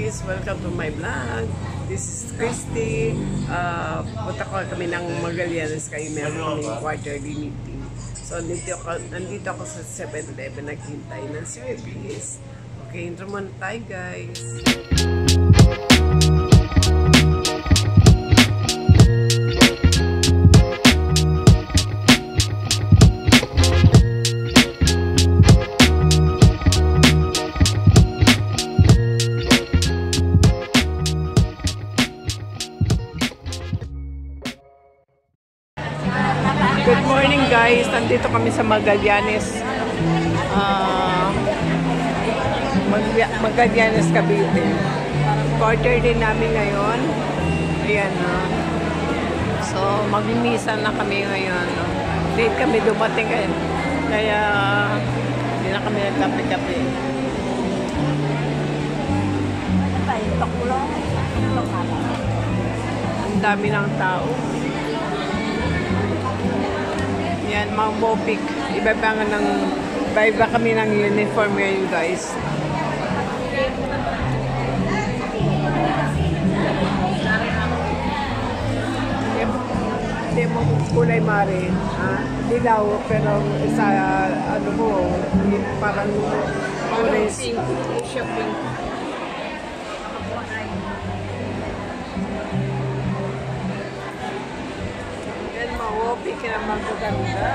guys! Welcome to my vlog. This is Christy. Punta ko kami ng Magallanes kayo. Meron kami quarterly meeting. So, nandito ako sa 7-Eleven naghintay ng service. Okay, intro muna tayo guys. Good morning guys, nandito kami sa Magallanes. Magallanes, Cavite. Quarter din namin ngayon. Ayan na. So magmimisan na kami ngayon. Late kami dumating ngayon. Kaya hindi na kami nagkape-kape. Ang dami ng tao. Yan, mga Mopik. Iba kami ng uniform ngayon, guys. Hindi mo kulay mare. Dilaw, pero sa ano mo, parang kulay shopping. Mawopik na magaganda.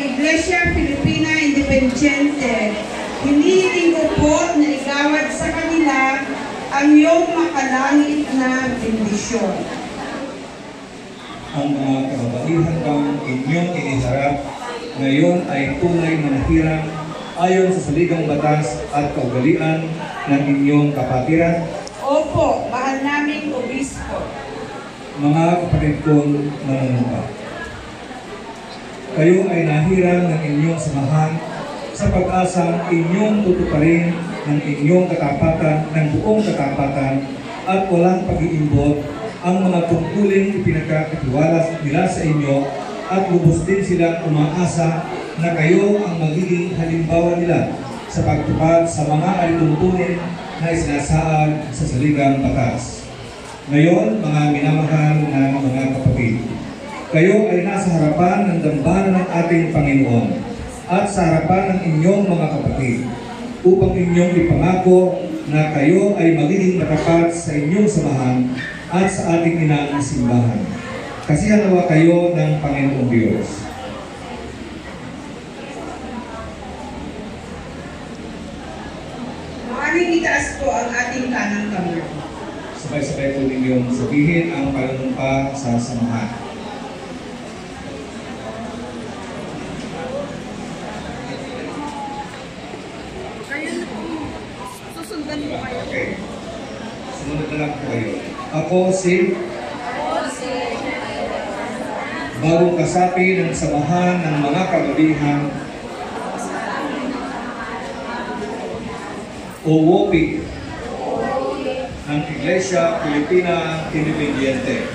Iglesia Filipina Independiente, hinihiling ko po na igawad sa kanila ang iyong makalangit na bendisyon. Ang mga kababaihan kang inyong iniharap ngayon ay tunay na nahirang ayon sa saligang batas at kaugalian ng inyong kapatiran. Opo, mahal naming obispo. Mga kapatid kong manunumpa, kayo ay nahirang ng inyong samahan sa pag-asang inyong tutuparin ng inyong katapatan, ng buong katapatan at walang pag-iimbot ang mga tungkuling ipinagkakatiwala nila sa inyo at lubos din silang umaasa na kayo ang magiging halimbawa nila sa pagtupad sa mga alituntunin na isinasaad sa saligang batas. Ngayon, mga minamahal na mga kapatid, kayo ay nasa harapan ng dambana ng ating Panginoon at sa harapan ng inyong mga kapatid upang inyong ipangako na kayo ay magiging matapat sa inyong samahan at sa ating inang simbahan. Kasihan nawa kayo ng Panginoong Diyos. Maaaring itaas po ang ating kanang kamay. Sabay-sabay po ninyong sabihin ang panunumpa sa samahan. Susundan mo kayo. Okay. Sumunod na lang po kayo. Ako si bagong kasapi ng samahan ng mga kababaihan o WOPI ng Iglesia Filipina Independiente,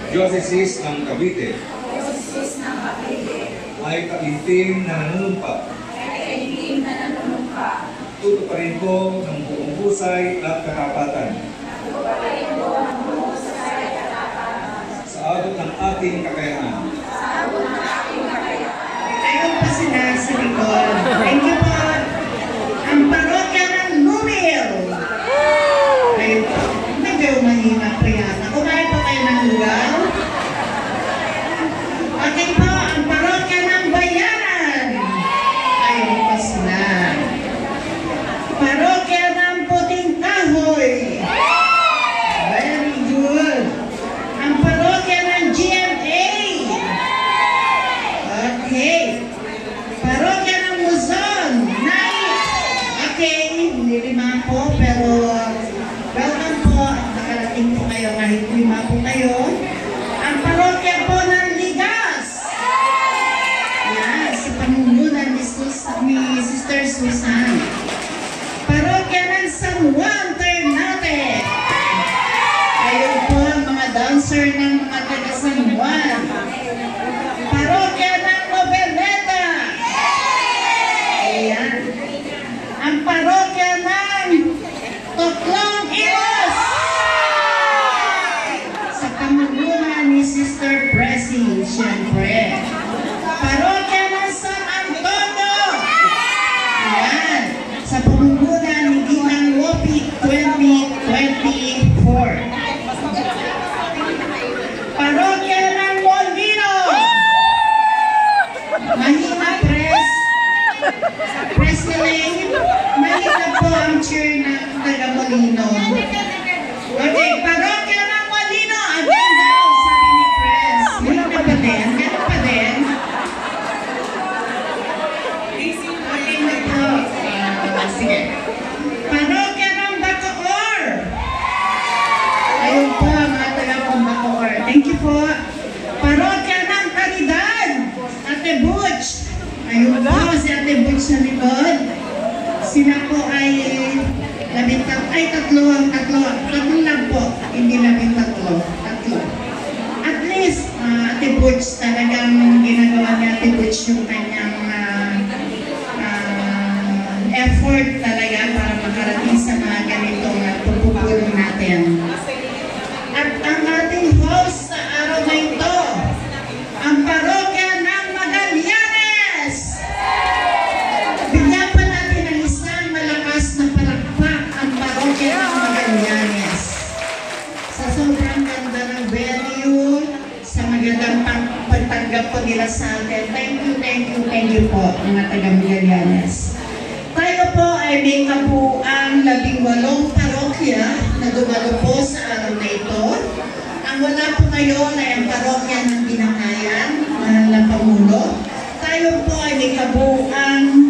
Diocese ng Cavite, ay kaintim na nanunumpa. Tutuparin ko ng buong husay at katapatan sa abot ng ating kakayahan. Ayun pa sila sa likod. Thank you po. Ang parokya ng Numil. Ayun po. Medyo mahina po yata. Kumain po kayo ng lugaw. Okay po. Ang parokya ng Bayanan. Ayun pa sila. Parokya ng Puting Kahoy. Very good. Ang parokya ng GMA. Okay. Parokya ng Luzon. Nice. Okay. Lima po, pero welcome po. Nakarating po kayo kahit lima po kayo. Ang parokya po ng Ligas. Yan, sa pamumunan ni Sister Susan. Parokya ng San Juan Ternate. Ayun po ang mga dancer ng mga taga San Juan. Parokya ng Noveleta. Ayan. Ang parokya ng Toklong Ilos. Sa pamumunan ni Sister Pressy, siyempre. Parokya ng San Antonio. Ayan. Sa pamumunan ni Ginang Wopi 2024. Parokya ng Molino. Mahina Press Elaine. Mahina po ang cheer ng taga Molino. Okay, parokya ng Molino. Again daw, sabi ni Press. Mahina pa din. Ganun pa din. Okay na po. Sige. Parokya ng Bacoor. Ayun po, mga taga-pong Bacoor. Thank you po. Parokya ng Caridad. Ate Butch. Ayun po, si Ate Butch na likod. Sila po ay tatlo lang po. Hindi tatlo. At least, Ate Butch, talagang ginagawa ni Ate Butch yung kanyang effort talaga para makarating sa mga ganitong pagpupulong natin. At ang ating host sa araw na ito, ang parokya ng Magallanes. Bigyan pa natin ng isang malakas na palakpak ang parokya ng Magallanes. Sa sobrang ganda ng venue, sa magandang pagtanggap po nila sa atin. Thank you po, mga taga-Magallanes. Tayo po ay may kabuuang 18 parokya na dumalo po sa araw na ito. Ang wala po ngayon ay ang parokya ng Binakayan, mahal na Pangulo. Tayo po ay may kabuuang